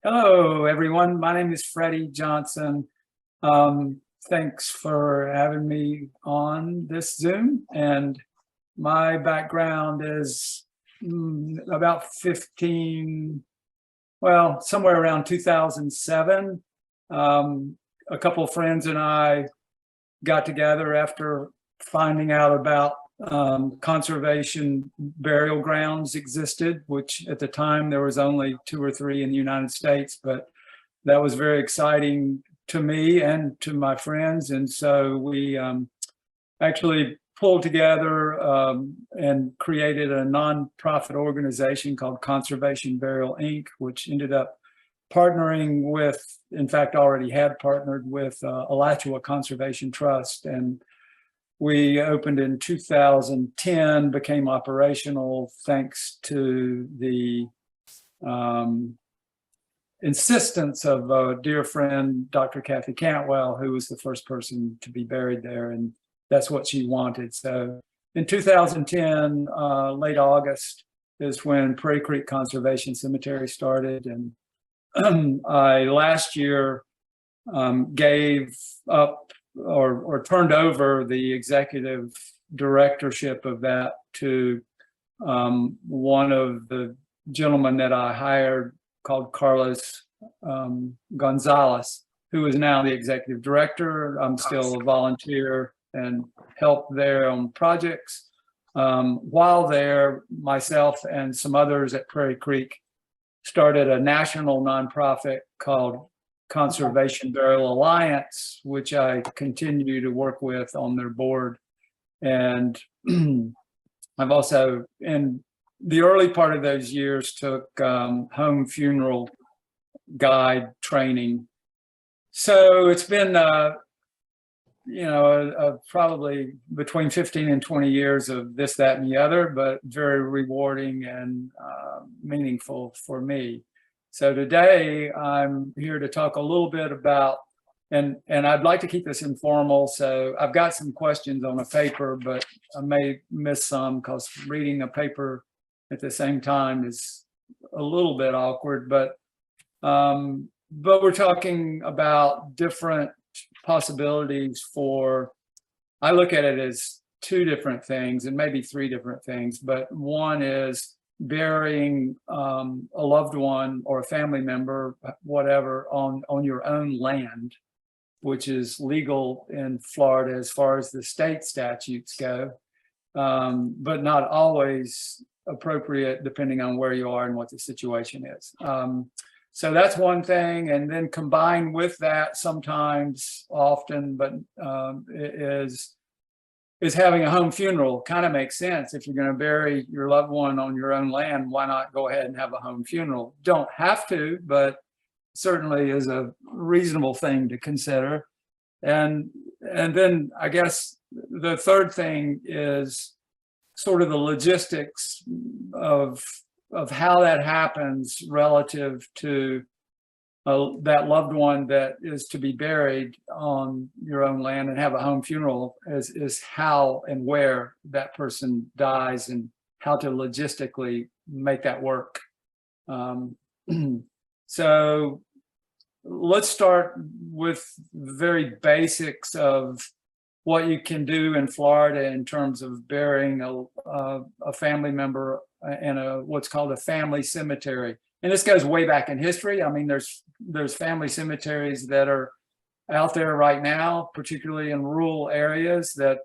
Hello, everyone. My name is Freddie Johnson. Thanks for having me on this Zoom. And my background is about 15, well, somewhere around 2007. A couple of friends and I got together after finding out about conservation burial grounds existed, which at the time there was only 2 or 3 in the United States, but that was very exciting to me and to my friends. And so we actually pulled together and created a nonprofit organization called Conservation Burial Inc., which ended up partnering with, in fact, already had partnered with Alachua Conservation Trust. And we opened in 2010, became operational thanks to the insistence of a dear friend, Dr. Kathy Cantwell, who was the first person to be buried there. And that's what she wanted. So in 2010, late August, is when Prairie Creek Conservation Cemetery started. And I last year gave up or turned over the executive directorship of that to one of the gentlemen that I hired called Carlos Gonzalez, who is now the executive director. I'm still a volunteer and help there on projects. While there, myself and some others at Prairie Creek started a national nonprofit called Conservation Burial Alliance, which I continue to work with on their board. And I've also, in the early part of those years, took home funeral guide training. So it's been, probably between 15 and 20 years of this, that, and the other, but very rewarding and meaningful for me. So today I'm here to talk a little bit about, and I'd like to keep this informal. So I've got some questions on a paper, but I may miss some because reading a paper at the same time is a little bit awkward. But we're talking about different possibilities for, I look at it as 2 different things and maybe 3 different things. But one is burying a loved one or a family member, whatever, on your own land, which is legal in Florida as far as the state statutes go, but not always appropriate depending on where you are and what the situation is. So that's one thing. And then combined with that, sometimes, often, but is having a home funeral. Kind of makes sense. If you're going to bury your loved one on your own land, why not go ahead and have a home funeral? Don't have to, but certainly is a reasonable thing to consider. And then I guess the third thing is sort of the logistics of how that happens relative to that loved one that is to be buried on your own land and have a home funeral, is how and where that person dies and how to logistically make that work. So let's start with the very basics of what you can do in Florida in terms of burying a family member in what's called a family cemetery. And this goes way back in history. I mean, there's family cemeteries that are out there right now, particularly in rural areas that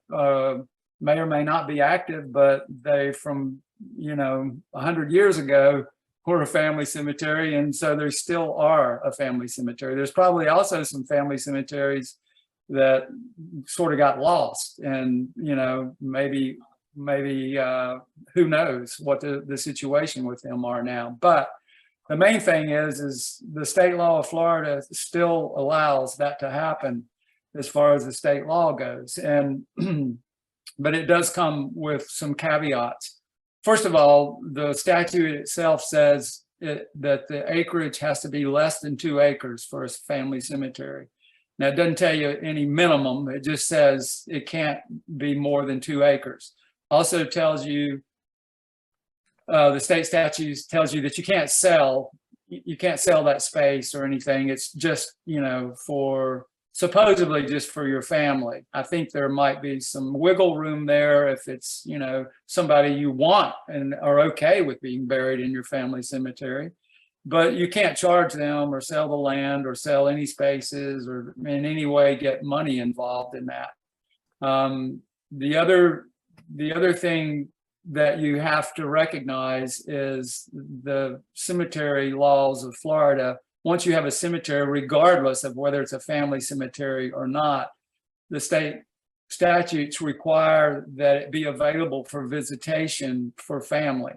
may or may not be active, but they, from 100 years ago, were a family cemetery, and so there still are a family cemetery. There's probably also some family cemeteries that sort of got lost, and maybe who knows what the situation with them are now. But the main thing is the state law of Florida still allows that to happen as far as the state law goes. And but it does come with some caveats. First of all, the statute itself says that the acreage has to be less than 2 acres for a family cemetery. Now, it doesn't tell you any minimum. It just says it can't be more than 2 acres. Also tells you, the state statutes tells you that you can't sell you can't sell that space or anything. It's just, you know, for supposedly just for your family. I think there might be some wiggle room there if it's, you know, somebody you want and are okay with being buried in your family cemetery. But you can't charge them or sell the land or sell any spaces or in any way get money involved in that. The other thing that you have to recognize is the cemetery laws of Florida. Once you have a cemetery, regardless of whether it's a family cemetery or not, the state statutes require that it be available for visitation for family.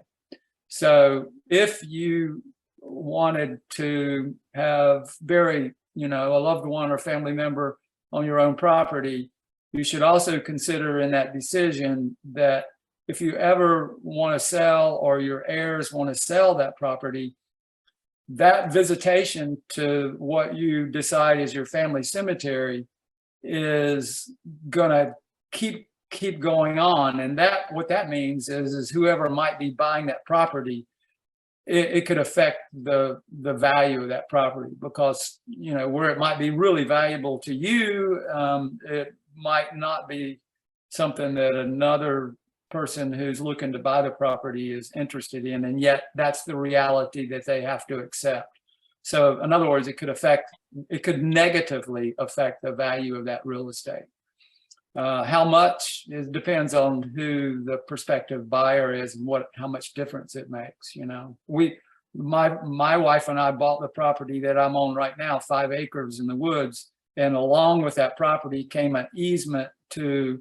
So if you wanted to have bury, you know, a loved one or family member on your own property, you should also consider in that decision that if you ever want to sell or your heirs want to sell that property, that visitation to what you decide is your family cemetery is gonna keep going on. And that what that means is whoever might be buying that property, it could affect the value of that property, because, you know, where it might be really valuable to you, it might not be something that another person who's looking to buy the property is interested in, and yet that's the reality that they have to accept. So in other words, it could negatively affect the value of that real estate. How much, it depends on who the prospective buyer is and how much difference it makes. You know, my wife and I bought the property that I'm on right now, 5 acres in the woods, and along with that property came an easement to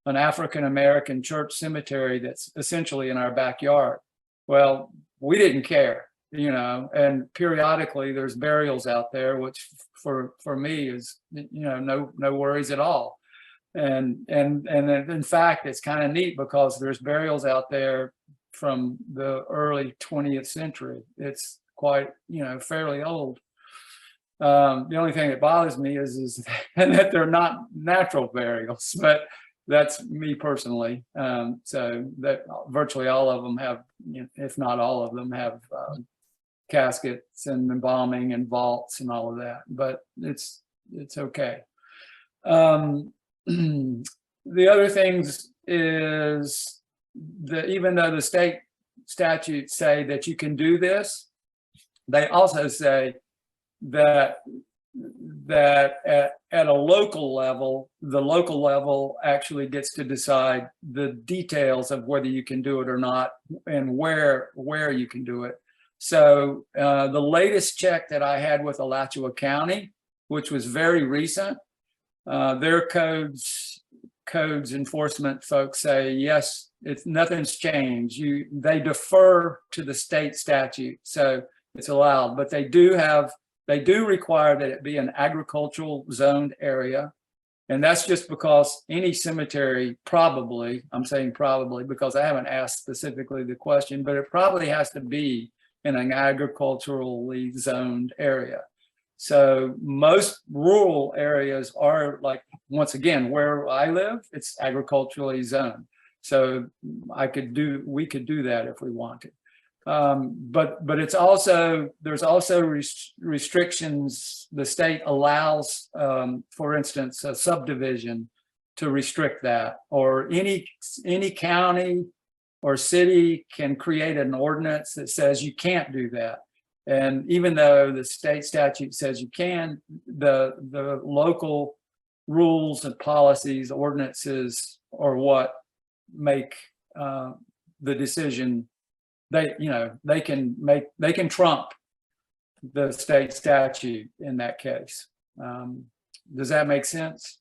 an African-American church cemetery that's essentially in our backyard. Well, we didn't care, you know, and periodically there's burials out there, which for me is, you know, no worries at all. And in fact, it's kind of neat because there's burials out there from the early 20th century. It's quite, you know, fairly old. The only thing that bothers me is that they're not natural burials, but that's me personally. So that virtually all of them have, you know, if not all of them have caskets and embalming and vaults and all of that, but it's okay. The other things is that even though the state statutes say that you can do this, they also say that at a local level, the local level actually gets to decide the details of whether you can do it or not and where you can do it. So the latest check that I had with Alachua County, which was very recent, their codes enforcement folks say, yes, nothing's changed. They defer to the state statute, so it's allowed, but they do require that it be an agricultural zoned area. And that's just because any cemetery probably, I'm saying probably because I haven't asked specifically the question, but it probably has to be in an agriculturally zoned area. So most rural areas are, like, once again, where I live, it's agriculturally zoned. So we could do that if we wanted. But it's also, there's also restrictions. The state allows, for instance, a subdivision to restrict that, or any county or city can create an ordinance that says you can't do that. And even though the state statute says you can, the local rules and policies, ordinances are what make the decision. They can trump the state statute in that case. Does that make sense?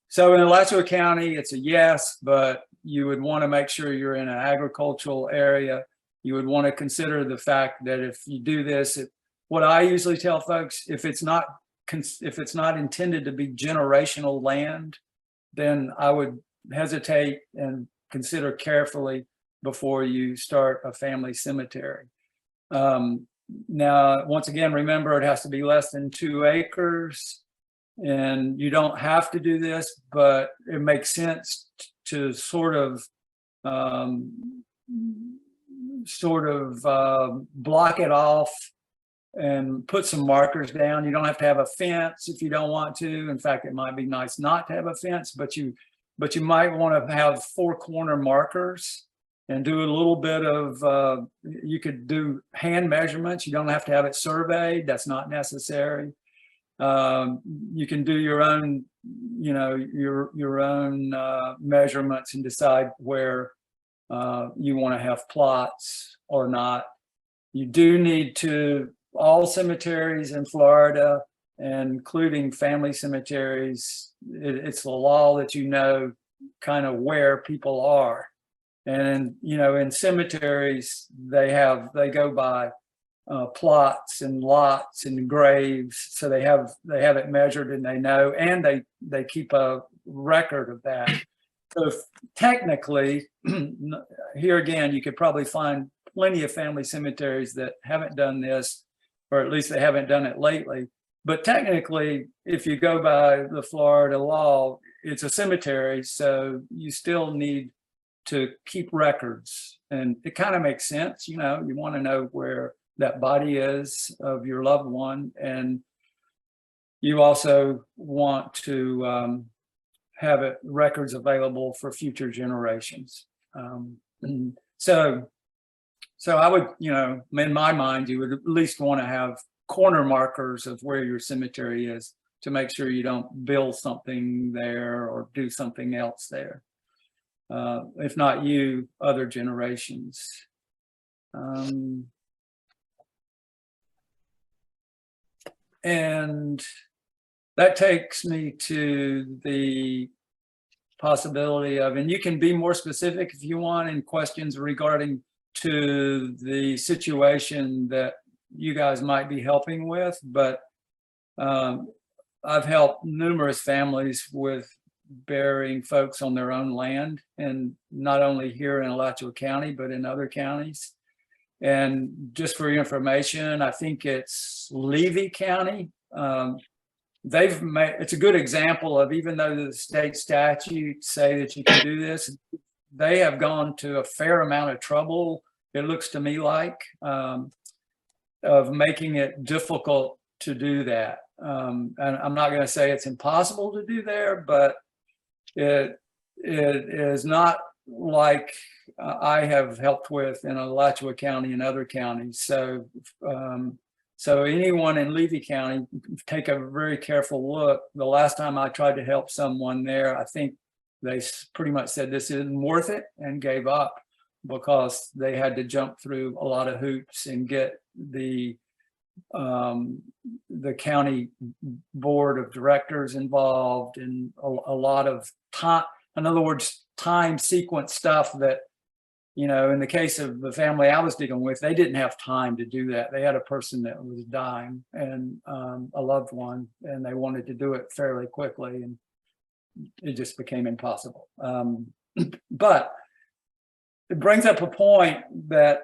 So in Alachua County, it's a yes, but you would want to make sure you're in an agricultural area. You would want to consider the fact that if you do this, what I usually tell folks, if it's not intended to be generational land, then I would hesitate and consider carefully before you start a family cemetery. Now, once again, remember, it has to be less than 2 acres, and you don't have to do this, but it makes sense to sort of sort of block it off and put some markers down. You don't have to have a fence if you don't want to. In fact, it might be nice not to have a fence, but you might want to have 4 corner markers and do a little bit of, you could do hand measurements. You don't have to have it surveyed. That's not necessary. You can do your own, your own measurements and decide where you want to have plots or not. You do need to, all cemeteries in Florida, including family cemeteries, it's the law that kind of where people are. And in cemeteries, they go by plots and lots and graves, so they have it measured and they know, and they keep a record of that. So technically, here again, you could probably find plenty of family cemeteries that haven't done this, or at least they haven't done it lately. But technically, if you go by the Florida law, it's a cemetery, so you still need to keep records. And it kind of makes sense, you want to know where that body is of your loved one. And you also want to have records available for future generations. So I would, in my mind, you would at least want to have corner markers of where your cemetery is to make sure you don't build something there or do something else there. If not you, other generations. And that takes me to the possibility of, and you can be more specific if you want in questions regarding to the situation that you guys might be helping with, but I've helped numerous families with burying folks on their own land, and not only here in Alachua County, but in other counties. And just for your information, I think it's Levy County. It's a good example of, even though the state statutes say that you can do this, they have gone to a fair amount of trouble, it looks to me like, of making it difficult to do that. And I'm not going to say it's impossible to do there, but it is not like I have helped with in Alachua County and other counties. So anyone in Levy County, take a very careful look. The last time I tried to help someone there, I think they pretty much said this isn't worth it and gave up, because they had to jump through a lot of hoops and get the county board of directors involved, and a lot of time. In other words, time sequence stuff that, in the case of the family I was dealing with, they didn't have time to do that. They had a person that was dying, and a loved one, and they wanted to do it fairly quickly, and it just became impossible. But it brings up a point that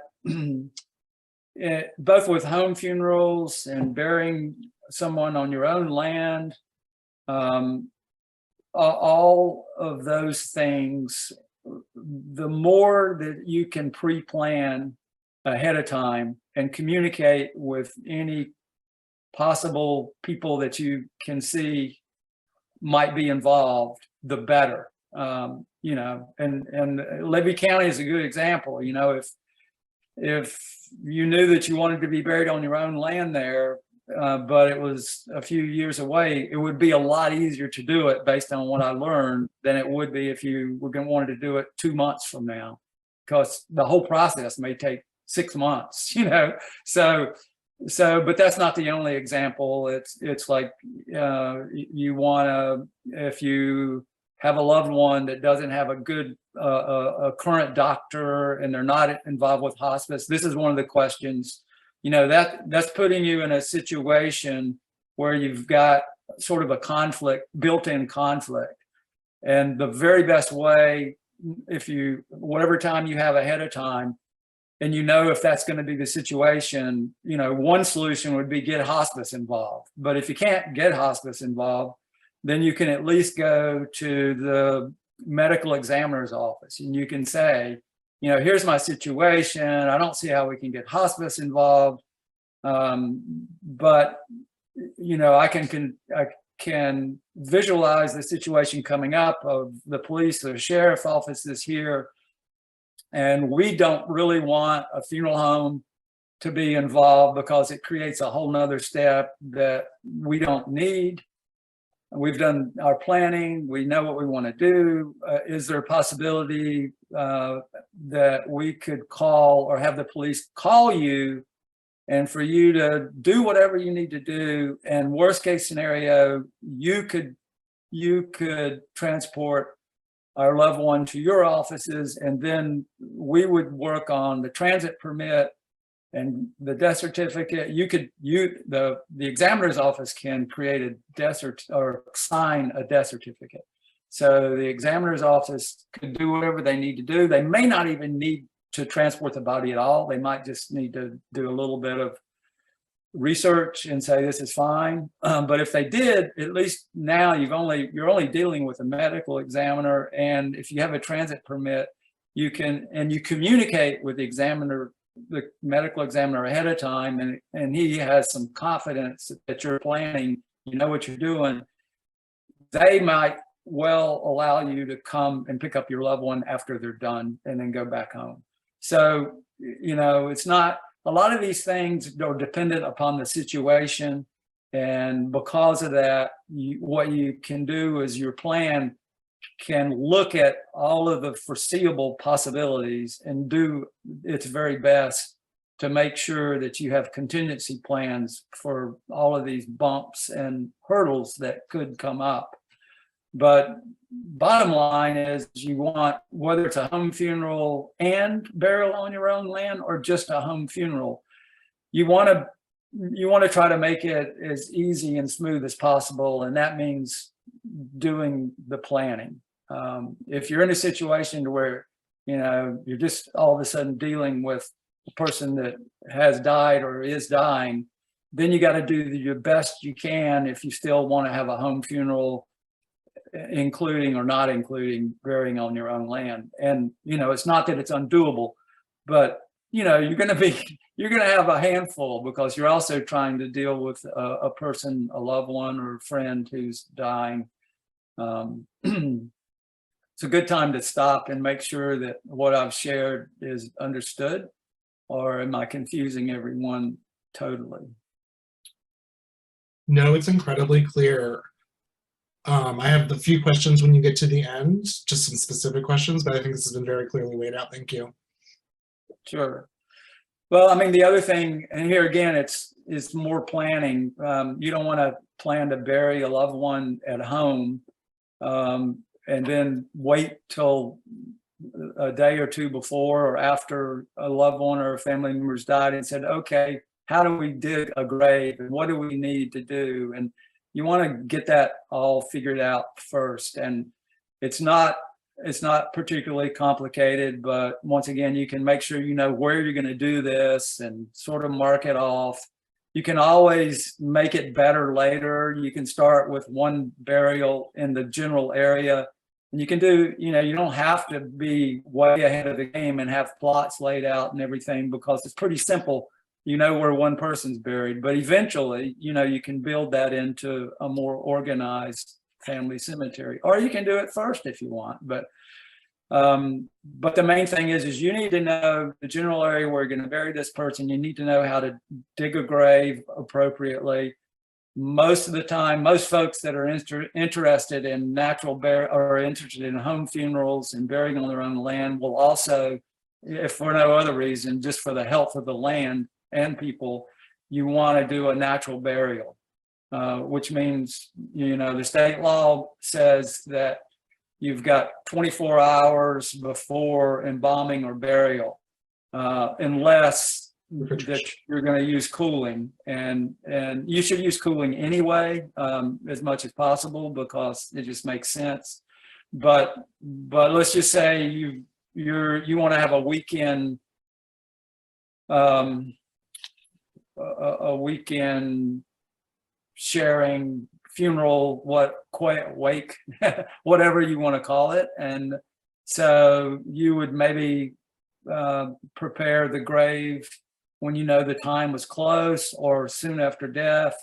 both with home funerals and burying someone on your own land, all of those things, the more that you can pre-plan ahead of time and communicate with any possible people that you can see might be involved, the better. And Levy County is a good example. If you knew that you wanted to be buried on your own land there, but it was a few years away, it would be a lot easier to do it based on what I learned than it would be if you were going to want to do it 2 months from now, because the whole process may take 6 months, So, but that's not the only example. It's like you want to, if you have a loved one that doesn't have a good a current doctor and they're not involved with hospice, this is one of the questions. That's putting you in a situation where you've got sort of a conflict, built-in conflict. And the very best way, whatever time you have ahead of time, and if that's going to be the situation, one solution would be get hospice involved. But if you can't get hospice involved, then you can at least go to the medical examiner's office and you can say, here's my situation. I don't see how we can get hospice involved. But, I can visualize the situation coming up of the police or sheriff office is here. And we don't really want a funeral home to be involved because it creates a whole nother step that we don't need. We've done our planning. We know what we want to do. Is there a possibility that we could call or have the police call you and for you to do whatever you need to do? And worst case scenario, you could transport our loved one to your offices, and then we would work on the transit permit and the death certificate. The examiner's office can create a death or sign a death certificate. So the examiner's office could do whatever they need to do. They may not even need to transport the body at all. They might just need to do a little bit of research and say this is fine. But if they did, at least now you're only dealing with a medical examiner, and if you have a transit permit, you communicate with the medical examiner ahead of time, and he has some confidence that you're planning, you know what you're doing. They might well allow you to come and pick up your loved one after they're done and then go back home. So, it's not, a lot of these things are dependent upon the situation. And because of that, what you can do is your plan can look at all of the foreseeable possibilities and do its very best to make sure that you have contingency plans for all of these bumps and hurdles that could come up. But bottom line is, you want, whether it's a home funeral and burial on your own land or just a home funeral, you want to try to make it as easy and smooth as possible. And that means doing the planning. If you're in a situation where, you're just all of a sudden dealing with a person that has died or is dying, then you got to do your best you can if you still want to have a home funeral, including or not including burying on your own land. And, it's not that it's undoable, but, you're going to have a handful because you're also trying to deal with a person, a loved one or a friend who's dying. It's a good time to stop and make sure that what I've shared is understood, or am I confusing everyone totally? No, it's incredibly clear. I have a few questions when you get to the end, just some specific questions, but I think this has been very clearly laid out. Thank you. Sure. Well, I mean, the other thing, and here again, it's more planning. You don't want to plan to bury a loved one at home and then wait till a day or two before or after a loved one or a family member's died and said, okay, how do we dig a grave and what do we need to do? And you want to get that all figured out first. And it's not particularly complicated, but once again, you can make sure you know where you're going to do this and sort of mark it off. You can always make it better later. You can start with one burial in the general area, and you can do, you don't have to be way ahead of the game and have plots laid out and everything, because it's pretty simple. Where one person's buried, but eventually, you can build that into a more organized family cemetery, or you can do it first if you want. But the main thing is you need to know the general area where you're going to bury this person. You need to know how to dig a grave appropriately. Most of the time, most folks that are interested in natural or interested in home funerals and burying on their own land will also, if for no other reason, just for the health of the land and people, you want to do a natural burial, which means, the state law says that you've got 24 hours before embalming or burial, unless that you're going to use cooling, and you should use cooling anyway, as much as possible, because it just makes sense. But let's just say you want to have a weekend, a weekend sharing funeral, wake, whatever you want to call it. And so you would maybe prepare the grave when you know the time was close or soon after death.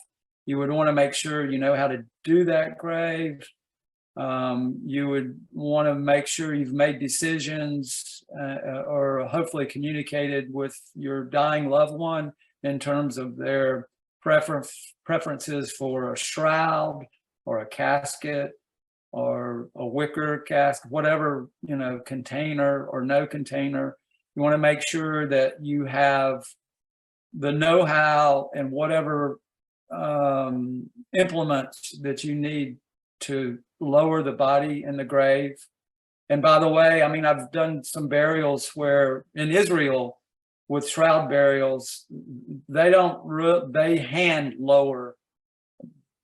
You would want to make sure you know how to do that grave. You would want to make sure you've made decisions or hopefully communicated with your dying loved one in terms of their preferences for a shroud or a casket or a wicker casket, whatever, you know, container or no container. You want to make sure that you have the know-how and whatever implements that you need to lower the body in the grave. And by the way, I mean, I've done some burials where in Israel with shroud burials, they hand lower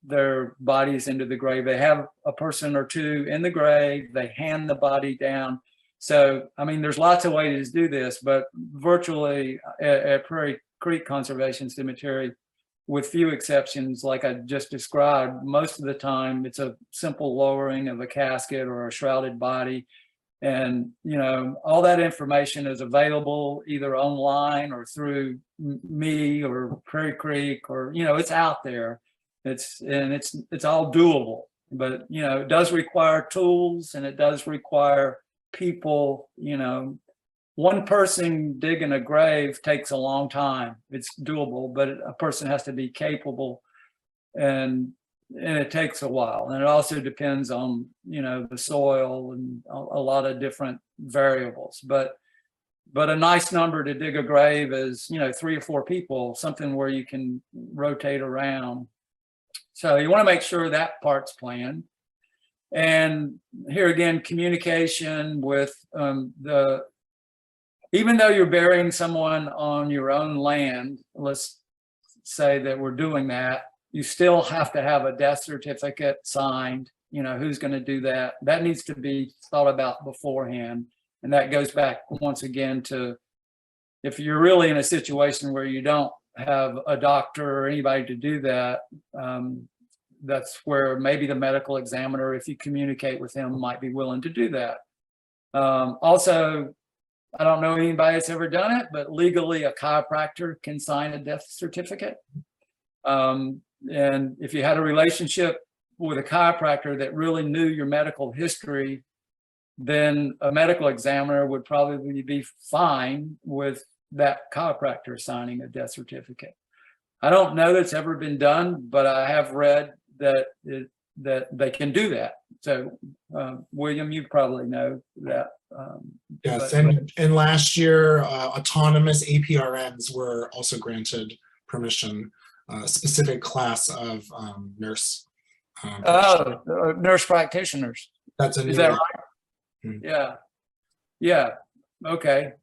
their bodies into the grave. They have a person or two in the grave, they hand the body down. So, I mean, there's lots of ways to do this, but virtually at Prairie Creek Conservation Cemetery, with few exceptions, like I just described, most of the time it's a simple lowering of a casket or a shrouded body. And, you know, all that information is available either online or through me or Prairie Creek, or, you know, it's out there. It's all doable, but, you know, it does require tools and it does require people. You know, one person digging a grave takes a long time. It's doable, but a person has to be capable, and it takes a while. And it also depends on, you know, the soil and a lot of different variables. But a nice number to dig a grave is, you know, 3 or 4 people, something where you can rotate around. So you want to make sure that part's planned. And here again, communication with even though you're burying someone on your own land, let's say that we're doing that, you still have to have a death certificate signed. You know, who's going to do that? That needs to be thought about beforehand. And that goes back once again to, if you're really in a situation where you don't have a doctor or anybody to do that, that's where maybe the medical examiner, if you communicate with him, might be willing to do that. Also, I don't know anybody that's ever done it, but legally a chiropractor can sign a death certificate. And if you had a relationship with a chiropractor that really knew your medical history, then a medical examiner would probably be fine with that chiropractor signing a death certificate. I don't know that's ever been done, but I have read that that they can do that. So, William, you probably know that. Yes, and last year, autonomous APRNs were also granted permission, a specific class of nurse. Nurse practitioners. That's a Is that right? Mm-hmm. Yeah. Yeah. Okay.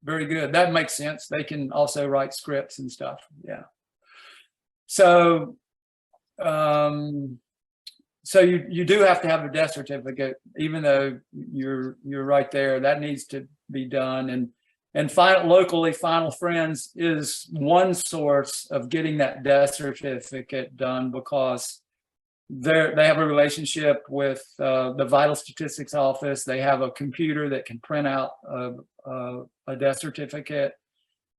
Very good. That makes sense. They can also write scripts and stuff. Yeah. So, so you do have to have a death certificate, even though you're right there. That needs to be done. And locally, Final Friends is one source of getting that death certificate done, because they have a relationship with the Vital Statistics Office. They have a computer that can print out a death certificate.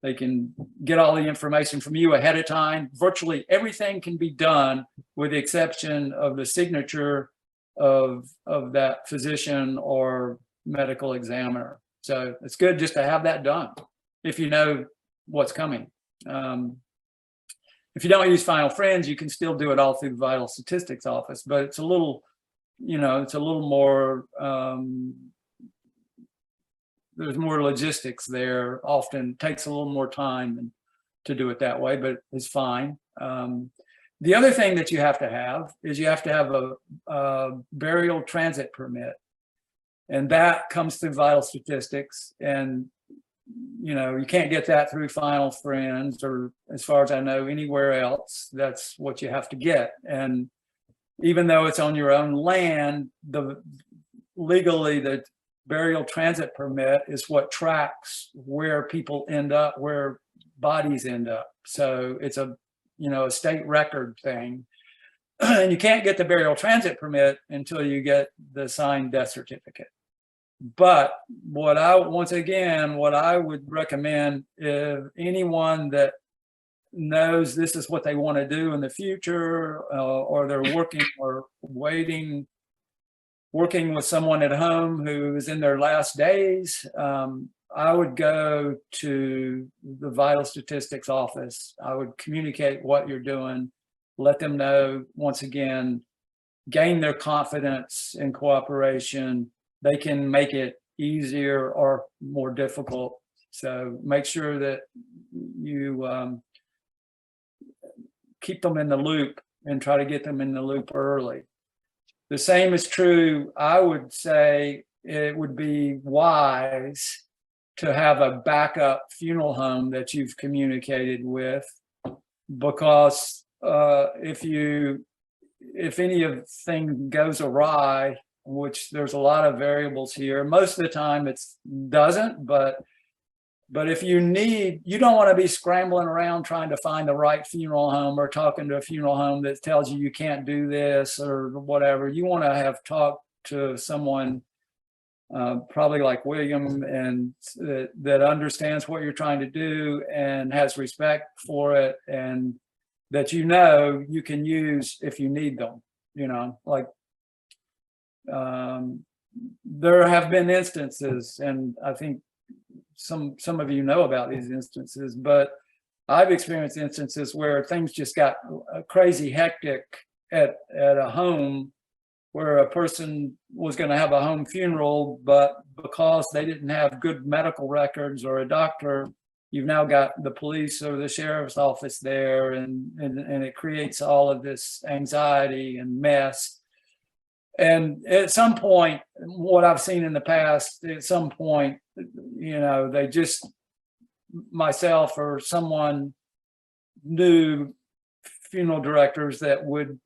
They can get all the information from you ahead of time. Virtually everything can be done with the exception of the signature of that physician or medical examiner. So it's good just to have that done if you know what's coming. If you don't use Final Friends, you can still do it all through the Vital Statistics Office, but it's a little, you know, it's a little more, there's more logistics there. Often takes a little more time to do it that way, but it's fine. The other thing that you have to have is you have to have a burial transit permit, and that comes through Vital Statistics. And you know, you can't get that through Final Friends, or as far as I know, anywhere else. That's what you have to get. And even though it's on your own land, legally the burial transit permit is what tracks where people end up, where bodies end up. So it's a, you know, a state record thing. And you can't get the burial transit permit until you get the signed death certificate. But what I would recommend, if anyone that knows this is what they want to do in the future, or they're working or working with someone at home who is in their last days, I would go to the vital statistics office. I would communicate what you're doing, let them know, once again, gain their confidence and cooperation. They can make it easier or more difficult. So make sure that you keep them in the loop and try to get them in the loop early. The same is true, I would say it would be wise to have a backup funeral home that you've communicated with, because if anything goes awry, which there's a lot of variables here, most of the time it doesn't, but if you don't want to be scrambling around trying to find the right funeral home, or talking to a funeral home that tells you can't do this or whatever. You want to have talked to someone probably like William, and that understands what you're trying to do and has respect for it, and that you can use if you need them. Like there have been instances, and I think some of you know about these instances, but I've experienced instances where things just got crazy hectic at a home, where a person was going to have a home funeral, but because they didn't have good medical records or a doctor, you've now got the police or the sheriff's office there, and it creates all of this anxiety and mess. And at some point, what I've seen in the past, at some point, they just, myself or someone knew funeral directors that would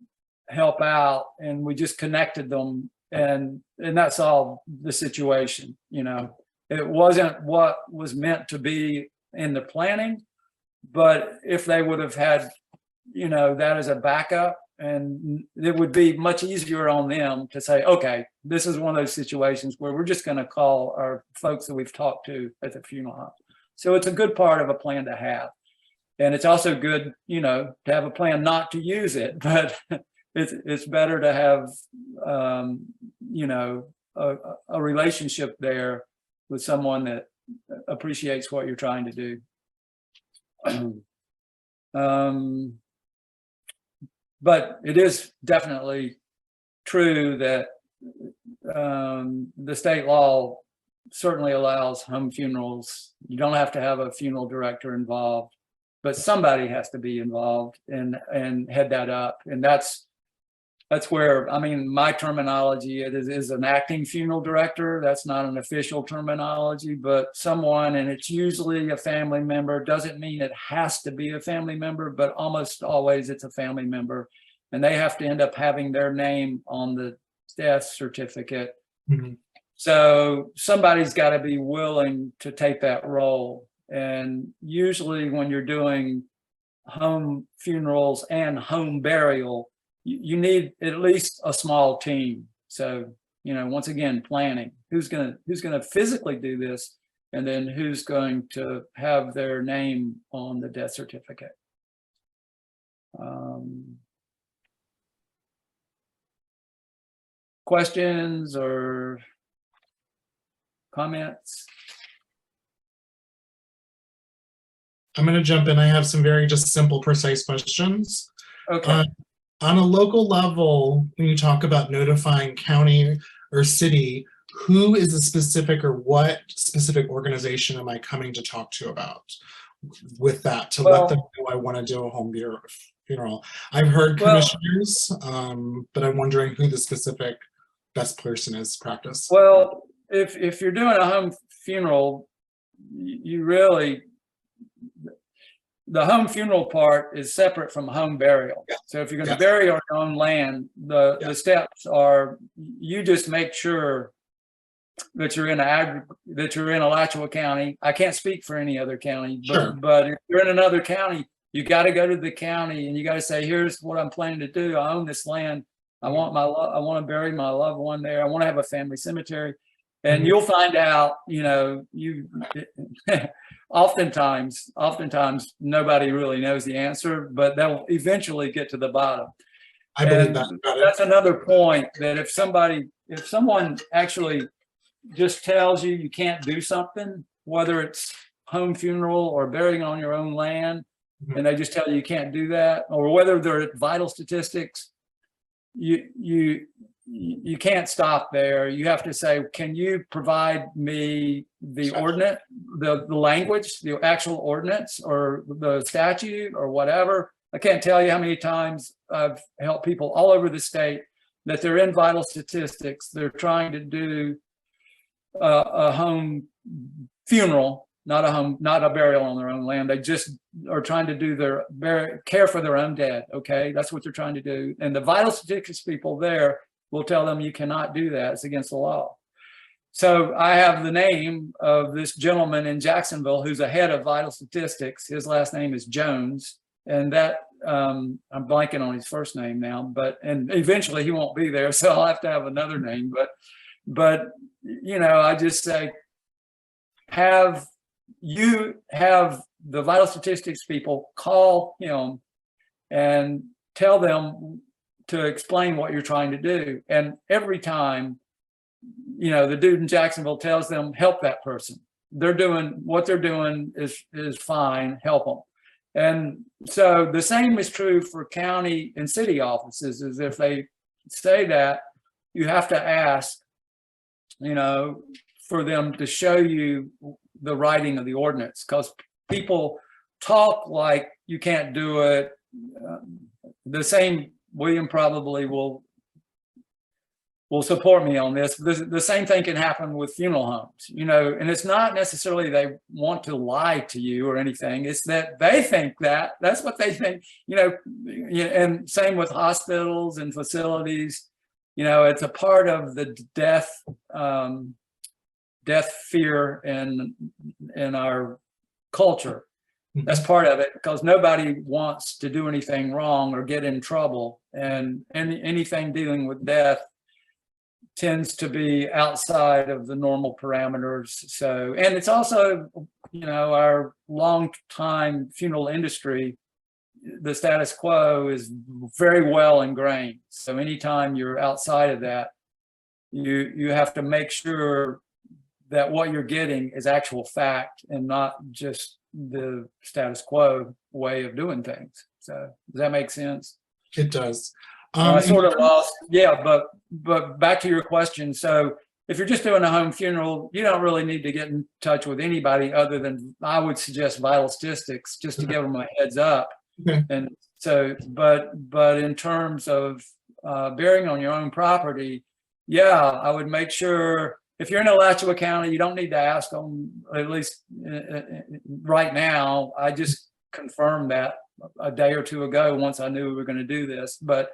help out, and we just connected them, and that solved the situation. It wasn't what was meant to be in the planning, but if they would have had, that as a backup, and it would be much easier on them to say, okay, this is one of those situations where we're just going to call our folks that we've talked to at the funeral home. So it's a good part of a plan to have. And it's also good, to have a plan not to use it, but it's better to have, a relationship there with someone that appreciates what you're trying to do. But it is definitely true that the state law certainly allows home funerals. You don't have to have a funeral director involved, but somebody has to be involved and head that up. And that's where, my terminology is an acting funeral director. That's not an official terminology, but someone, and it's usually a family member. Doesn't mean it has to be a family member, but almost always it's a family member. And they have to end up having their name on the death certificate. Mm-hmm. So somebody's got to be willing to take that role. And usually when you're doing home funerals and home burial, you need at least a small team. So, once again, planning, who's going to physically do this, and then who's going to have their name on the death certificate. Questions or comments? I'm going to jump in. I have some very just simple, precise questions. Okay. On a local level, when you talk about notifying county or city, who is the specific, or what specific organization am I coming to talk to about with that, to let them know I want to do a home funeral? I've heard commissioners, but I'm wondering who the specific best person is practice. Well, if you're doing a home funeral, you really, the home funeral part is separate from home burial. Yeah. So if you're going to bury on your own land, the steps are, you just make sure that you're in Alachua County. I can't speak for any other county, but if you're in another county, you got to go to the county and you got to say, here's what I'm planning to do. I own this land. I want to bury my loved one there. I want to have a family cemetery. And Mhm. you'll find out, oftentimes nobody really knows the answer, but they'll eventually get to the bottom. I believe that And about it. that's another point, that if someone actually just tells you you can't do something, whether it's home funeral or burying on your own land, Mhm. and they just tell you can't do that, or whether they're vital statistics, you can't stop there. You have to say, can you provide me the ordinance, the language, the actual ordinance or the statute or whatever. I can't tell you how many times I've helped people all over the state that they're in vital statistics. They're trying to do a home funeral, not a burial on their own land. They just are trying to do care for their own dead. Okay, that's what they're trying to do. And the vital statistics people there will tell them you cannot do that. It's against the law. So I have the name of this gentleman in Jacksonville who's a head of vital statistics. His last name is Jones, and that I'm blanking on his first name now, and eventually he won't be there, so I'll have to have another name. But I just say, have the vital statistics people call him and tell them to explain what you're trying to do. And every time, the dude in Jacksonville tells them, help that person. They're doing what they're doing is fine, help them. And so the same is true for county and city offices, is if they say that, you have to ask, for them to show you the writing of the ordinance, because people talk like you can't do it. The same, William probably will support me on this. The same thing can happen with funeral homes, and it's not necessarily they want to lie to you or anything. It's that they think that's what they think, and same with hospitals and facilities. It's a part of the death fear in our culture. That's part of it, because nobody wants to do anything wrong or get in trouble, and anything dealing with death tends to be outside of the normal parameters. So, and it's also, our long time funeral industry, the status quo is very well ingrained. So anytime you're outside of that, you have to make sure that what you're getting is actual fact and not just the status quo way of doing things. So does that make sense? It does. I sort of lost, yeah, but back to your question. So if you're just doing a home funeral, you don't really need to get in touch with anybody other than, I would suggest, vital statistics, just to give them a heads up. Okay. And so, but in terms of burying on your own property, yeah, I would make sure, if you're in Alachua County, you don't need to ask them, at least right now. I just confirmed that a day or two ago once I knew we were going to do this. But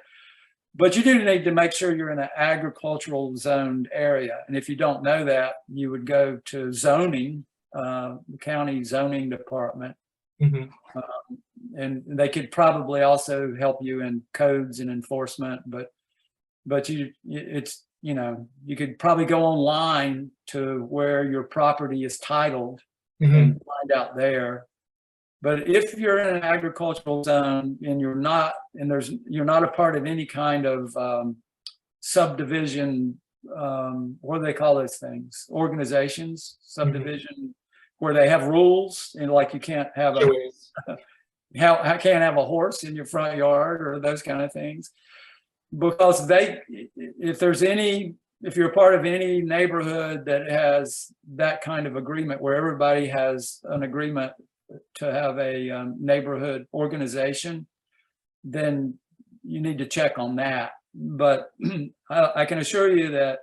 you do need to make sure you're in an agricultural zoned area. And if you don't know that, you would go to zoning, the county zoning department. Mhm. And they could probably also help you in codes and enforcement. But you could probably go online to where your property is titled and find out there. But if you're in an agricultural zone and you're not a part of any kind of subdivision, what do they call those things? Organizations, subdivision, where they have rules, and like you can't have I can't have a horse in your front yard or those kind of things. Because if you're a part of any neighborhood that has that kind of agreement, where everybody has an agreement to have a neighborhood organization, then you need to check on that. But I can assure you that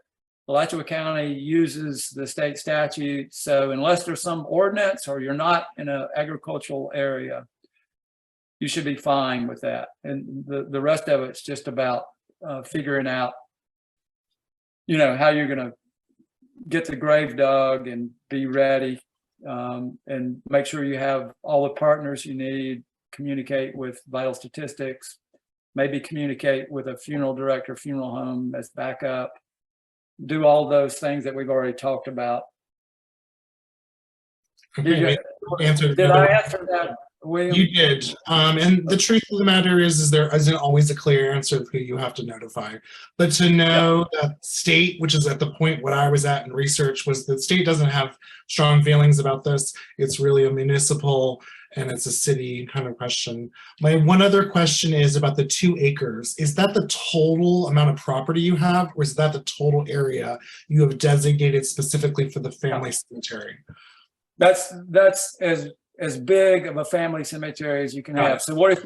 Alachua County uses the state statute. So unless there's some ordinance or you're not in an agricultural area, you should be fine with that. And the rest of it's just about figuring out, how you're going to get the grave dug and be ready, and make sure you have all the partners you need, communicate with vital statistics, maybe communicate with a funeral director, funeral home as backup. do all those things that we've already talked about. Okay, Did I answer that, William? You did. And the truth of the matter is there isn't always a clear answer of who you have to notify. But to know that state, which is at the point what I was at in research, was the state doesn't have strong feelings about this. It's really a municipal and it's a city kind of question. My one other question is about the 2 acres. Is that the total amount of property you have, or is that the total area you have designated specifically for the family cemetery? That's as big of a family cemetery as you can have. So what if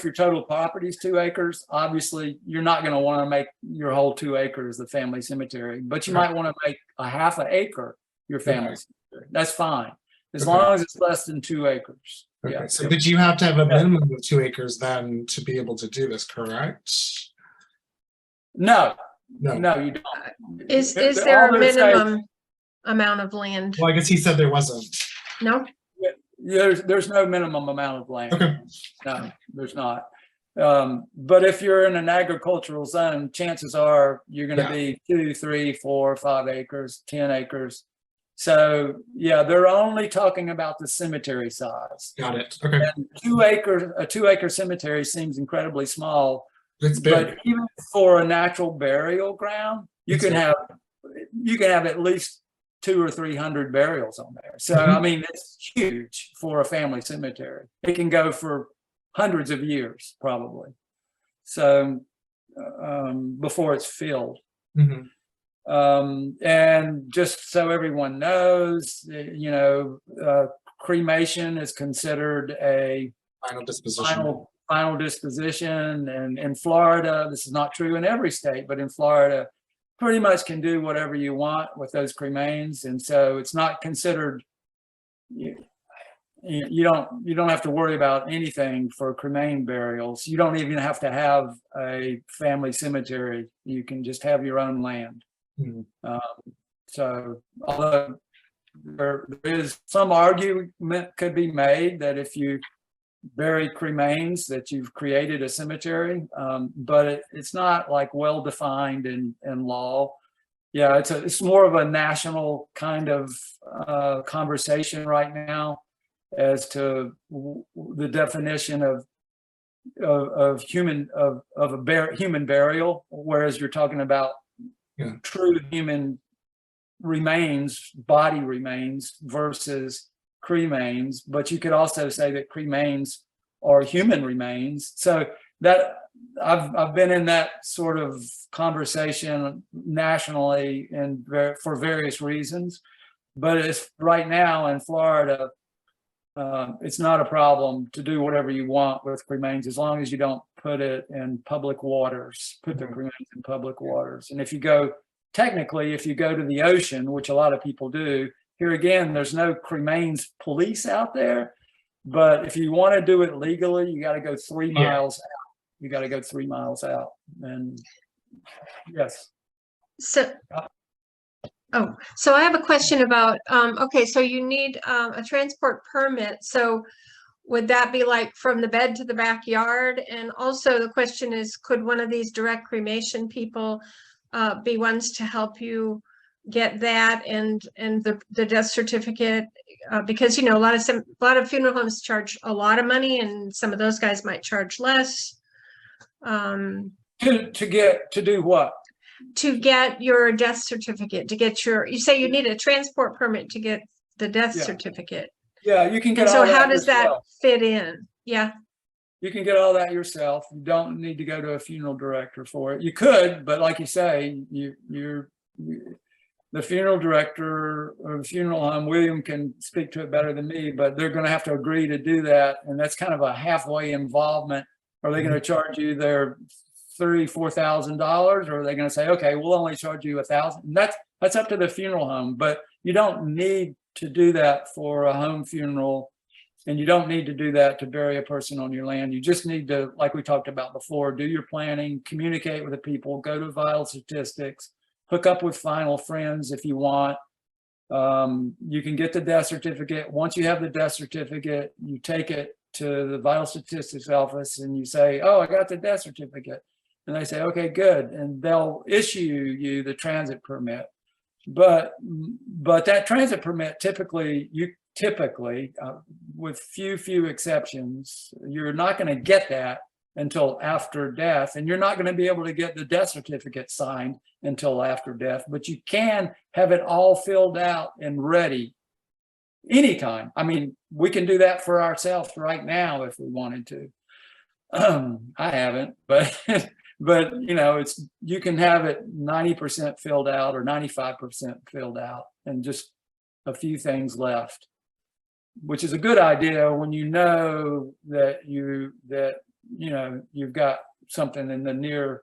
your total property is 2 acres? Obviously, you're not going to want to make your whole 2 acres the family cemetery, but you might want to make a half an acre your family cemetery. That's fine, as long as it's less than 2 acres. Okay. Yeah. So, but you have to have a minimum of 2 acres then to be able to do this, correct? No, you don't. Is there a minimum amount of land? Well, I guess he said there wasn't. No? There's no minimum amount of land. Okay. No, there's not. But if you're in an agricultural zone, chances are you're going to be 2, 3, 4, 5 acres, 10 acres. So yeah, they're only talking about the cemetery size. Got it. Okay. And a 2 acre cemetery seems incredibly small. It's big. But even for a natural burial ground, you can have at least 200 or 300 burials on there. So I mean, it's huge for a family cemetery. It can go for hundreds of years probably. So before it's filled. And just so everyone knows, cremation is considered a Final disposition. Final disposition. And in Florida, this is not true in every state, but in Florida, pretty much can do whatever you want with those cremains. And so it's not considered, you don't have to worry about anything for cremain burials. You don't even have to have a family cemetery. You can just have your own land. So although there is some argument could be made that if you bury cremains that you've created a cemetery, but it's not like well defined in law. Yeah, it's more of a national kind of conversation right now as to the definition of human burial, whereas you're talking about true human remains, body remains versus cremains. But you could also say that cremains are human remains. So that I've been in that sort of conversation nationally and for various reasons. But it's right now in Florida, it's not a problem to do whatever you want with cremains as long as you don't put it in public waters, put the cremains in public waters. And if you go to the ocean, which a lot of people do, here again, there's no cremains police out there. But if you want to do it legally, you got to go 3 miles out. You got to go 3 miles out. And yes. So I have a question about, okay, so you need a transport permit. So would that be like from the bed to the backyard? And also the question is, could one of these direct cremation people be ones to help you get that and the death certificate? Because, a lot of funeral homes charge a lot of money and some of those guys might charge less. To do what? To get your death certificate, you say you need a transport permit to get the death certificate. Yeah, you can get and all so that how does yourself. that fit in? Yeah. You can get all that yourself. You don't need to go to a funeral director for it. You could, but like you say, the funeral director or the funeral home, William can speak to it better than me, but they're going to have to agree to do that. And that's kind of a halfway involvement. Are they going to charge you their $4,000, or are they going to say, okay, we'll only charge you $1,000? That's up to the funeral home, but you don't need to do that for a home funeral, and you don't need to do that to bury a person on your land. You just need to, like we talked about before, do your planning, communicate with the people, go to vital statistics, hook up with final friends if you want. You can get the death certificate. Once you have the death certificate, you take it to the vital statistics office and you say, oh, I got the death certificate. And they say, okay, good. And they'll issue you the transit permit. But that transit permit typically, with few exceptions, you're not going to get that until after death. And you're not going to be able to get the death certificate signed until after death. But you can have it all filled out and ready anytime. I mean, we can do that for ourselves right now if we wanted to. I haven't, but you know, you can have it 90% filled out or 95% filled out and just a few things left, which is a good idea when you know that you know you've got something in the near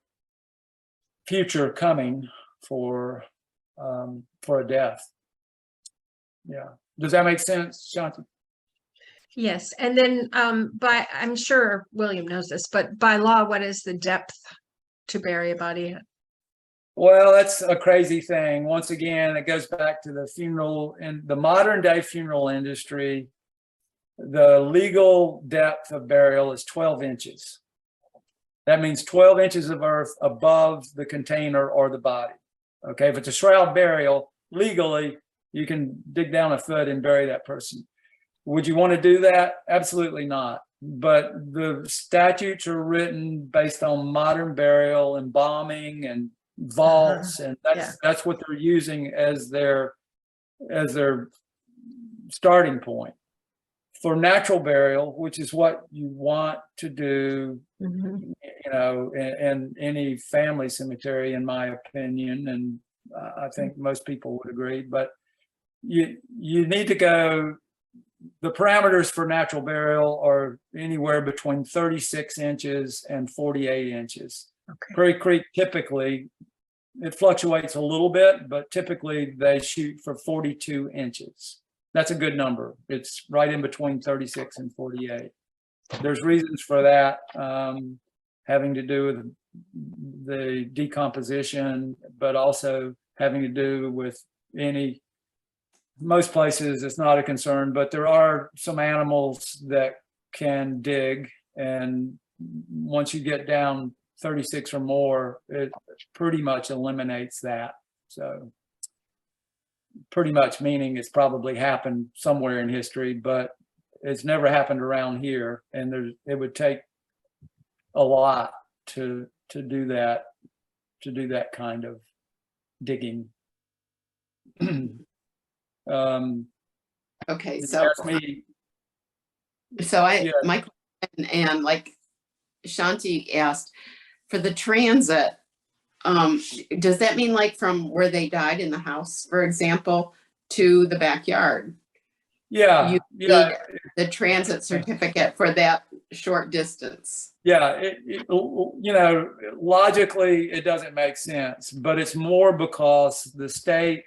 future coming for a death. Yeah. Does that make sense, Shanti? Yes, and then I'm sure William knows this, but by law, what is the depth to bury a body at? Well, that's a crazy thing. Once again, it goes back to the funeral in the modern day funeral industry. The legal depth of burial is 12 inches. That means 12 inches of earth above the container or the body. Okay, if it's a shroud burial, legally, you can dig down a foot and bury that person. Would you want to do that? Absolutely not. But the statutes are written based on modern burial, embalming, and vaults, and that's what they're using as their starting point. For natural burial, which is what you want to do, you know, in any family cemetery, in my opinion, and I think most people would agree. But you need to go. The parameters for natural burial are anywhere between 36 inches and 48 inches. Okay. Prairie Creek typically, it fluctuates a little bit, but typically they shoot for 42 inches. That's a good number. It's right in between 36 and 48. There's reasons for that, having to do with the decomposition, but also having to do with most places it's not a concern, but there are some animals that can dig, and once you get down 36 or more, it pretty much eliminates that. So pretty much meaning it's probably happened somewhere in history, but it's never happened around here, and it would take a lot to do that kind of digging. Okay, so my question, and like Shanti asked, for the transit, does that mean like from where they died in the house, for example, to the backyard? Yeah, you need the transit certificate for that short distance. Yeah, you know, logically it doesn't make sense, but it's more because the state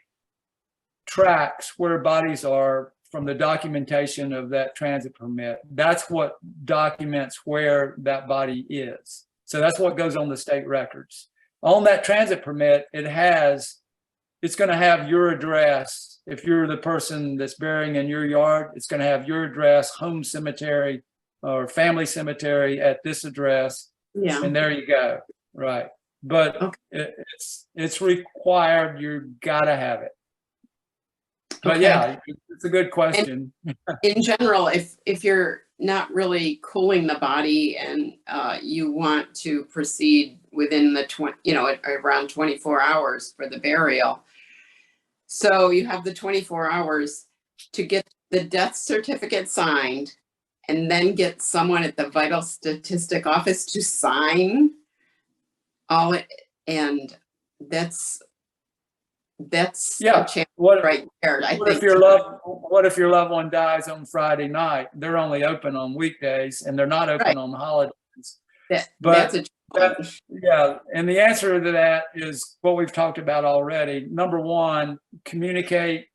tracks where bodies are from the documentation of that transit permit. That's what documents where that body is. So that's what goes on the state records. On that transit permit, it's going to have your address. If you're the person that's burying in your yard, it's going to have your address, home cemetery or family cemetery at this address. Yeah. And there you go. Right. But okay. It's required. You got to have it. But okay. Yeah, it's a good question. And in general, if you're not really cooling the body and you want to proceed within the around 24 hours for the burial, so you have the 24 hours to get the death certificate signed, and then get someone at the vital statistic office to sign all it, and that's yeah. Right there. What if your loved one dies on Friday night? They're only open on weekdays, and they're not open on holidays. That's a challenge. Yeah, and the answer to that is what we've talked about already. Number one, communicate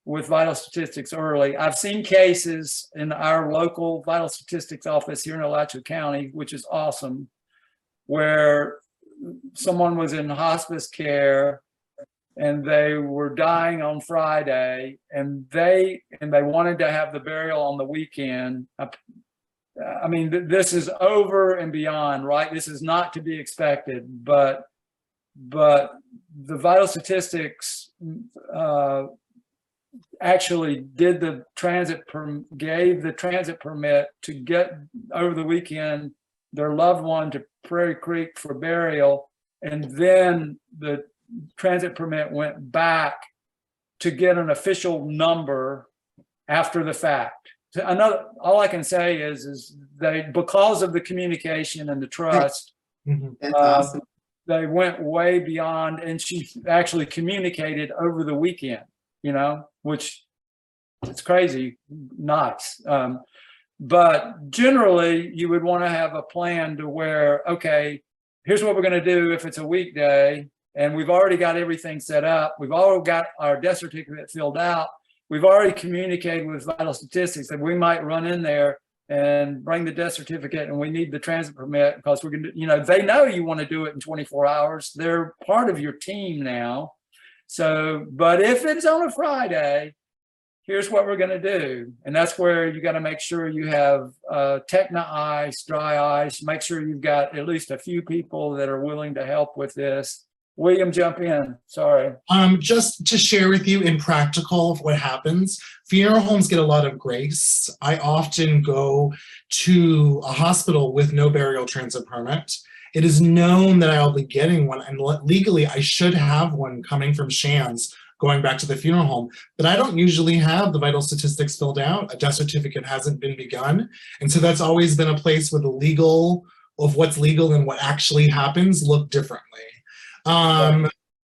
with vital statistics early. I've seen cases in our local vital statistics office here in Alachua County, which is awesome, where someone was in hospice care and they were dying on Friday, and they wanted to have the burial on the weekend. I mean, this is over and beyond, right? This is not to be expected, but the vital statistics actually did the gave the transit permit to get over the weekend their loved one to Prairie Creek for burial, and then the transit permit went back to get an official number after the fact. All I can say is they, because of the communication and the trust, That's awesome. they went way beyond, and she actually communicated over the weekend, you know, which it's crazy, nice. But generally you would want to have a plan to where, okay, here's what we're going to do if it's a weekday, and we've already got everything set up. We've already got our death certificate filled out. We've already communicated with vital statistics that we might run in there and bring the death certificate, and we need the transit permit because we're going to, you know, they know you want to do it in 24 hours. They're part of your team now. So, but if it's on a Friday, here's what we're going to do. And that's where you got to make sure you have Techna ice, dry ice, make sure you've got at least a few people that are willing to help with this. William, jump in. Sorry. Just to share with you in practical what happens, funeral homes get a lot of grace. I often go to a hospital with no burial transit permit. It is known that I'll be getting one, and legally I should have one coming from Shands going back to the funeral home, but I don't usually have the vital statistics filled out. A death certificate hasn't been begun. And so that's always been a place where the legal of what's legal and what actually happens look differently.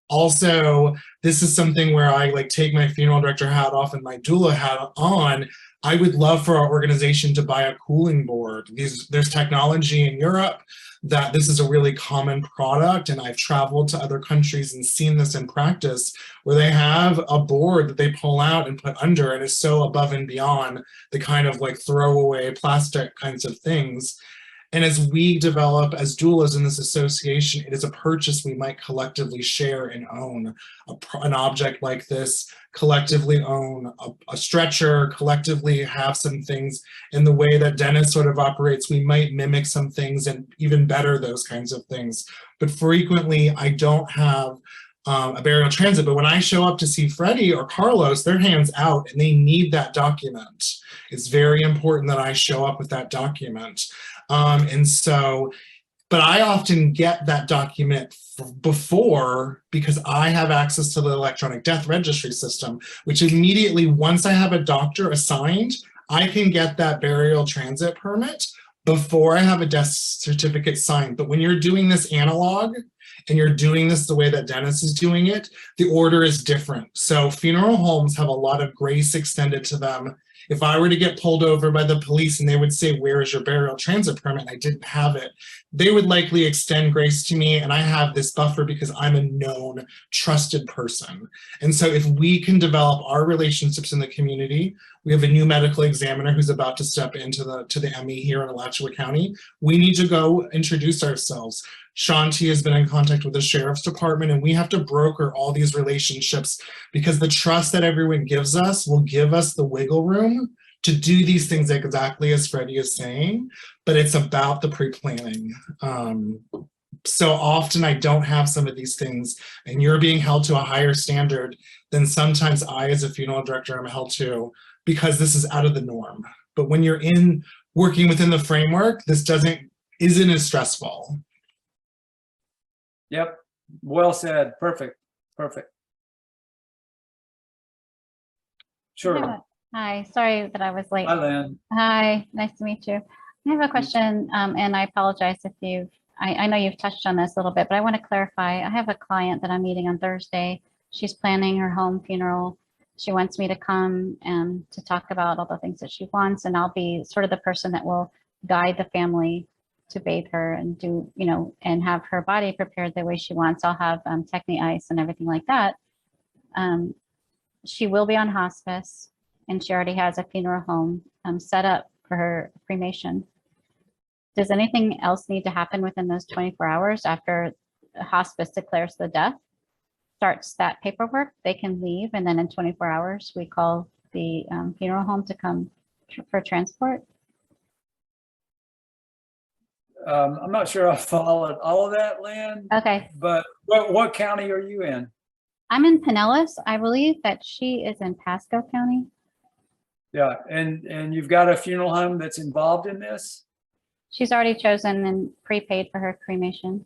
Also, this is something where I like take my funeral director hat off and my doula hat on. I would love for our organization to buy a cooling board. There's technology in Europe that this is a really common product, and I've traveled to other countries and seen this in practice where they have a board that they pull out and put under, and is so above and beyond the kind of like throwaway plastic kinds of things. And as we develop as doulas in this association, it is a purchase we might collectively share and own. An object like this, collectively own a stretcher, collectively have some things. In the way that Dennis sort of operates, we might mimic some things and even better those kinds of things. But frequently I don't have a burial transit, but when I show up to see Freddie or Carlos, their hands out and they need that document. It's very important that I show up with that document. But I often get that document before, because I have access to the electronic death registry system, which immediately, once I have a doctor assigned, I can get that burial transit permit before I have a death certificate signed. But when you're doing this analog, and you're doing this the way that Dennis is doing it, the order is different. So funeral homes have a lot of grace extended to them. If I were to get pulled over by the police and they would say, where is your burial transit permit? And I didn't have it, they would likely extend grace to me, and I have this buffer because I'm a known, trusted person. And so if we can develop our relationships in the community, we have a new medical examiner who's about to step into the ME here in Alachua County. We need to go introduce ourselves. Shanti has been in contact with the sheriff's department, and we have to broker all these relationships because the trust that everyone gives us will give us the wiggle room to do these things exactly as Freddie is saying, but it's about the pre-planning. So often I don't have some of these things, and you're being held to a higher standard than sometimes I as a funeral director am held to, because this is out of the norm. But when you're working within the framework, this isn't as stressful. Yep. Well said. Perfect. Perfect. Sure. Hi, sorry that I was late. Hi, Lynn. Hi, nice to meet you. I have a question, and I apologize if I know you've touched on this a little bit, but I want to clarify. I have a client that I'm meeting on Thursday. She's planning her home funeral. She wants me to come and to talk about all the things that she wants, and I'll be sort of the person that will guide the family to bathe her and do, and have her body prepared the way she wants. I'll have Techni ice and everything like that. She will be on hospice, and she already has a funeral home set up for her cremation. Does anything else need to happen within those 24 hours after hospice declares the death, starts that paperwork? They can leave, and then in 24 hours, we call the funeral home to come for transport? I'm not sure I followed all of that, Lynn, Okay, but what county are you in? I'm in Pinellas. I believe that she is in Pasco County. Yeah, and you've got a funeral home that's involved in this? She's already chosen and prepaid for her cremation.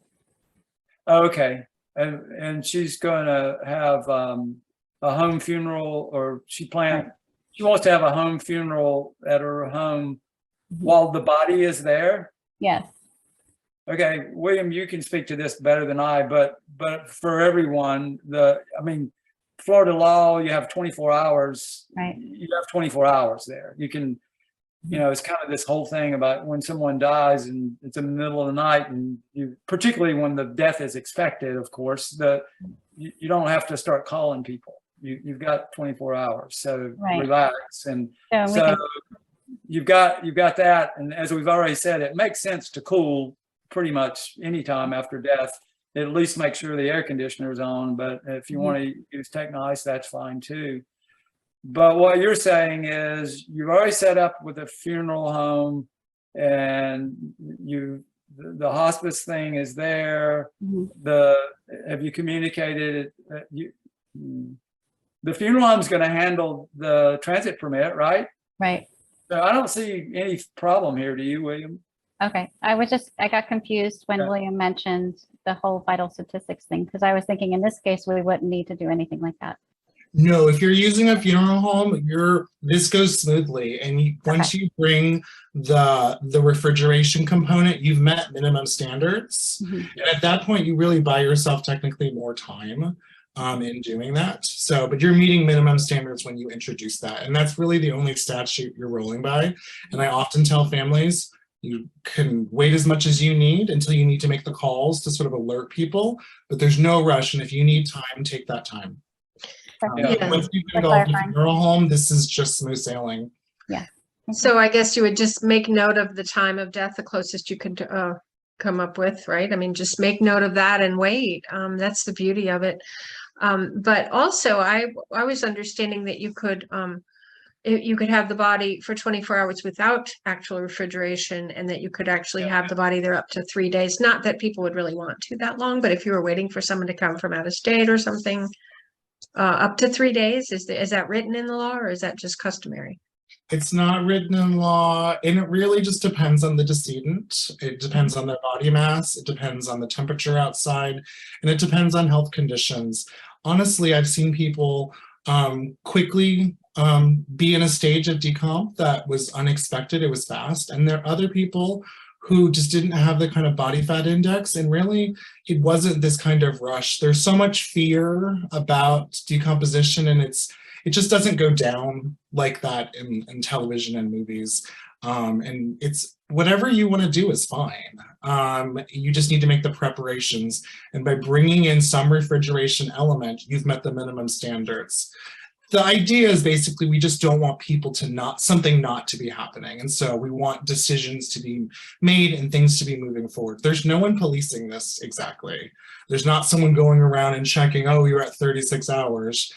Okay, and she's going to have a home funeral, or she wants to have a home funeral at her home while the body is there? Yes. Okay, William, you can speak to this better than I, but for everyone, I mean, Florida law, you have 24 hours. Right. You have 24 hours there. You can, it's kind of this whole thing about when someone dies and it's in the middle of the night, and particularly when the death is expected, of course, you don't have to start calling people. You've got 24 hours, so Right. relax. And So you've got that, and as we've already said, it makes sense to cool pretty much anytime after death. At least make sure the air conditioner is on, but if you want to use Technice, that's fine too. But what you're saying is you've already set up with a funeral home, and the hospice thing is there. Have you communicated the funeral home is going to handle the transit permit, right? right. So I don't see any problem here. Do you, William? Okay. I got confused when Okay. William mentioned the whole vital statistics thing, because I was thinking in this case, we wouldn't need to do anything like that. No, if you're using a funeral home, this goes smoothly. And once you bring the refrigeration component, you've met minimum standards. Mhm. And at that point, you really buy yourself technically more time in doing that. So, but you're meeting minimum standards when you introduce that. And that's really the only statute you're rolling by. And I often tell families, you can wait as much as you need until you need to make the calls to sort of alert people, but there's no rush. And if you need time, take that time. Yeah. Once you've involved in a funeral home, this is just smooth sailing. Yeah. So I guess you would just make note of the time of death, the closest you could come up with, right? I mean, just make note of that and wait. That's the beauty of it. But also, I was understanding that you could have the body for 24 hours without actual refrigeration, and that you could actually have the body there up to 3 days. Not that people would really want to that long, but if you were waiting for someone to come from out of state or something, up to 3 days. Is that written in the law, or is that just customary? It's not written in law, and it really just depends on the decedent. It depends on their body mass. It depends on the temperature outside, and it depends on health conditions. Honestly, I've seen people quickly be in a stage of decomp that was unexpected. It was fast. And there are other people who just didn't have the kind of body fat index, and really it wasn't this kind of rush. There's so much fear about decomposition, and it just doesn't go down like that in television and movies. And it's whatever you want to do is fine. You just need to make the preparations, and by bringing in some refrigeration element, you've met the minimum standards. The idea is basically we just don't want people to something not to be happening. And so we want decisions to be made and things to be moving forward. There's no one policing this exactly. There's not someone going around and checking, oh, you're at 36 hours.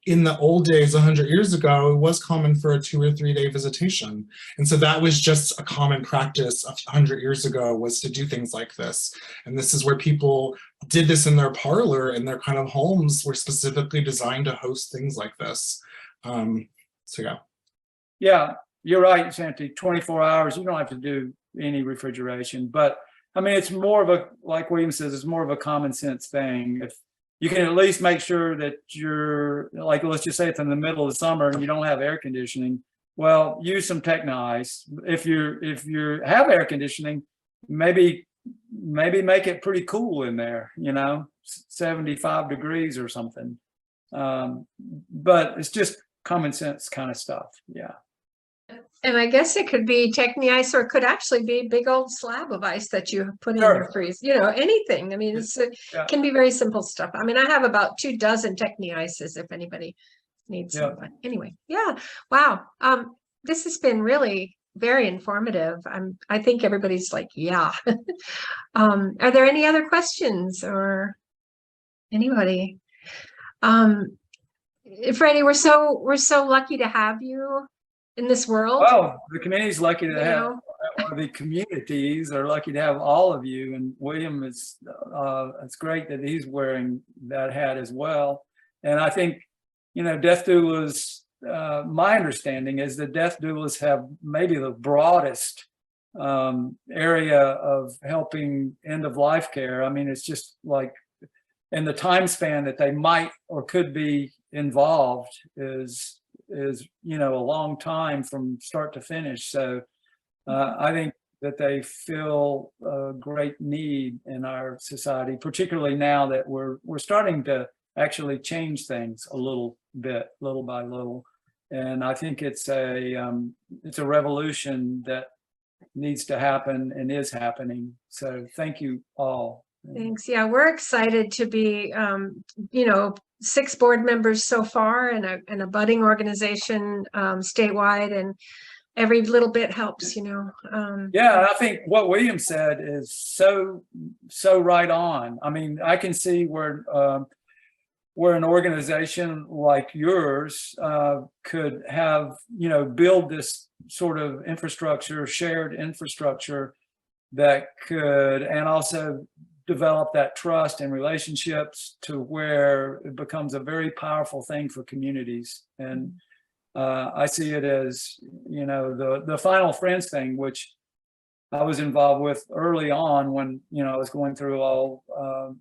In the old days, 100 years ago, it was common for a 2 or 3 day visitation. And so that was just a common practice 100 years ago, was to do things like this. And this is where people did this in their parlor, and their kind of homes were specifically designed to host things like this. So yeah. Yeah, you're right, Santi. 24 hours, you don't have to do any refrigeration. But I mean, it's more of a, like William says, it's more of a common sense thing. If you can at least make sure that you're, like, let's just say it's in the middle of the summer and you don't have air conditioning, well, use some Technice. If you have air conditioning, maybe make it pretty cool in there, 75 degrees or something. But it's just common sense kind of stuff. Yeah. And I guess it could be Technice, or it could actually be a big old slab of ice that you put in your freeze, anything. I mean, it can be very simple stuff. I mean, I have about 24 Technices if anybody needs some. But anyway, yeah. Wow. This has been really very informative. I think everybody's like, yeah. Are there any other questions, or anybody? Freddie, we're so lucky to have you in this world. Oh, the community's lucky to the communities are lucky to have all of you. And William is, it's great that he's wearing that hat as well. And I think, death doulas, my understanding is that death doulas have maybe the broadest area of helping end of life care. I mean, it's just like, and the time span that they might or could be involved is a long time from start to finish. So I think that they feel a great need in our society, particularly now that we're starting to actually change things a little bit, little by little. And I think it's a revolution that needs to happen and is happening. So thank you all. Thanks. Yeah, we're excited to be, 6 board members so far and a budding organization statewide, and every little bit helps, Yeah, and I think what William said is so right on. I mean, I can see where an organization like yours could have, build this sort of infrastructure, shared infrastructure that could, and also develop that trust and relationships to where it becomes a very powerful thing for communities. And I see it as, the Final Friends thing, which I was involved with early on when, I was going through all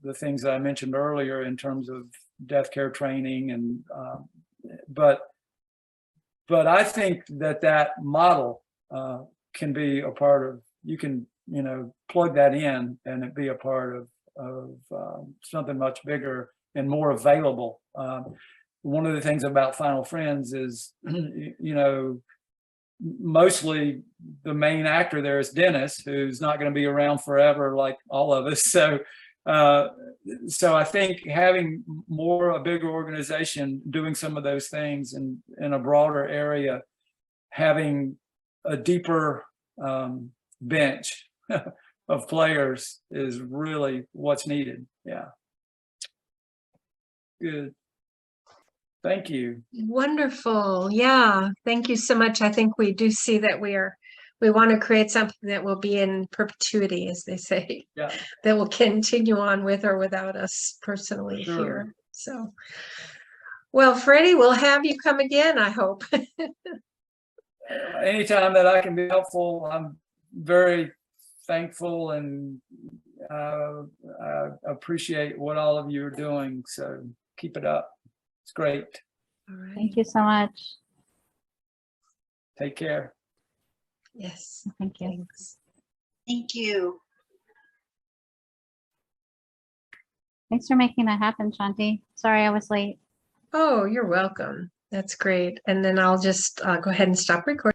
the things that I mentioned earlier in terms of death care training. And but I think that model can be a part of, you can, plug that in and it be a part of something much bigger and more available. One of the things about Final Friends is, mostly the main actor there is Dennis, who's not going to be around forever like all of us. So I think having a bigger organization doing some of those things in a broader area, having a deeper bench of players is really what's needed. Yeah. Good. Thank you. Wonderful. Yeah. Thank you so much. I think we do see that we want to create something that will be in perpetuity, as they say. Yeah. That will continue on with or without us personally Sure. here. So, well, Freddie, we'll have you come again, I hope. Anytime that I can be helpful, I'm very thankful, and I appreciate what all of you are doing. So keep it up. It's great. All right. Thank you so much. Take care. Yes. Thank you. Thanks. Thank you. Thanks for making that happen, Shanti. Sorry I was late. Oh, you're welcome. That's great. And then I'll just go ahead and stop recording.